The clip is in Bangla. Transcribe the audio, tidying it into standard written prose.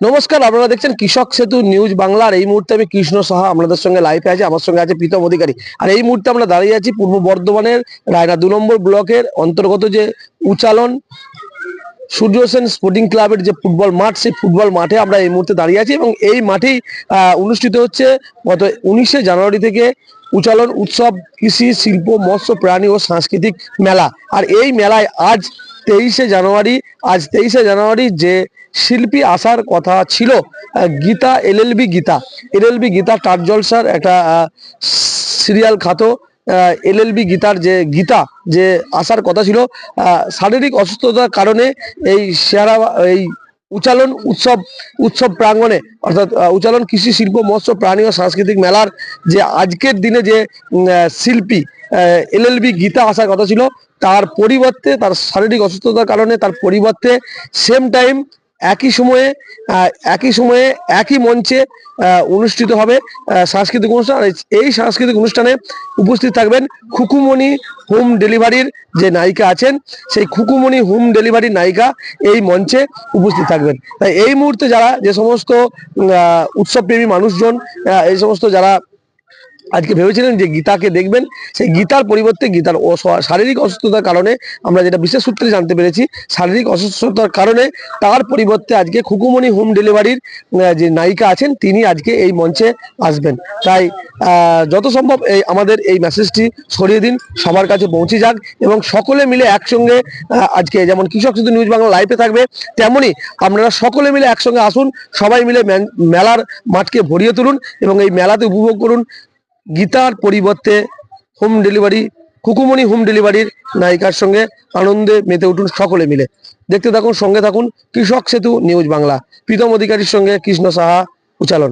নমস্কার, আপনারা দেখছেন কৃষক সেতু নিউজ বাংলা। আর এই মুহূর্তে আমি কৃষ্ণ সাহা আপনাদের সঙ্গে লাইভে আছি। আমার সঙ্গে আছে প্রীতম অধিকারী। আর এই মুহূর্তে আমরা দাঁড়িয়ে আছি পূর্ব বর্ধমানের রায়না 2 নম্বর ব্লকের অন্তর্গত যে উচালন সূর্য সেন স্পোর্টিং ক্লাবের যে ফুটবল মাঠ, সেই ফুটবল মাঠে আমরা এই মুহূর্তে দাঁড়িয়ে আছি এবং এই মাঠেই অনুষ্ঠিত হচ্ছে গত 19শে জানুয়ারি থেকে উচালন উৎসব কৃষি শিল্প মৎস্য প্রাণী ও সাংস্কৃতিক মেলা। আর এই মেলায় আজ 23শে জানুয়ারি যে শিল্পী আসার কথা ছিল, গীতা এলএলবি গীতা টার জলসার একটা সিরিয়াল খ্যাত এলএলবি গীতার যে গীতা যে আসার কথা ছিল, শারীরিক অসুস্থতার কারণে এই এই উচালন উৎসব প্রাঙ্গণে অর্থাৎ উচালন কৃষি শিল্প মৎস্য প্রাণী ও সাংস্কৃতিক মেলার যে আজকের দিনে যে শিল্পী এলএলবি গীতা আসার কথা ছিল, তার পরিবর্তে তার শারীরিক অসুস্থতার কারণে তার পরিবর্তে সেম টাইম একই সময়ে একই মঞ্চে অনুষ্ঠিত হবে সাংস্কৃতিক অনুষ্ঠান। এই সাংস্কৃতিক অনুষ্ঠানে উপস্থিত থাকবেন খুকুমণি হোম ডেলিভারির যে নায়িকা আছেন, সেই খুকুমণি হোম ডেলিভারির নায়িকা এই মঞ্চে উপস্থিত থাকবেন। তাই এই মুহূর্তে যে সমস্ত উৎসবপ্রেমী মানুষজন, এই সমস্ত যারা আজকে ভেবেছিলেন যে গীতাকে দেখবেন, সেই গীতার পরিবর্তে গীতার শারীরিক অসুস্থতার কারণে, আমরা যেটা বিশেষ সূত্রে জানতে পেরেছি, শারীরিক অসুস্থতার কারণে তার পরিবর্তে আজকে খুকুমণি হোম ডেলিভারির যে নায়িকা আছেন, তিনি আজকে এই মঞ্চে আসবেন। তাই যত সম্ভব আমাদের এই মেসেজটি ছড়িয়ে দিন, সবার কাছে পৌঁছে যাক এবং সকলে মিলে একসঙ্গে আজকে যেমন কৃষক সেতু নিউজ বাংলা লাইভে থাকবে, তেমনি আপনারা সকলে মিলে একসঙ্গে আসুন, সবাই মিলে মেলার মাঠকে ভরিয়ে তুলুন এবং এই মেলাতে উপভোগ করুন গীতার পরিবর্তে খুকুমণি হোম ডেলিভারির নায়িকার সঙ্গে আনন্দে মেতে উঠুন সকলে মিলে। দেখতে থাকুন, সঙ্গে থাকুন কৃষক সেতু নিউজ বাংলা। প্রীতম অধিকারীর সঙ্গে কৃষ্ণ সাহা, উচালন।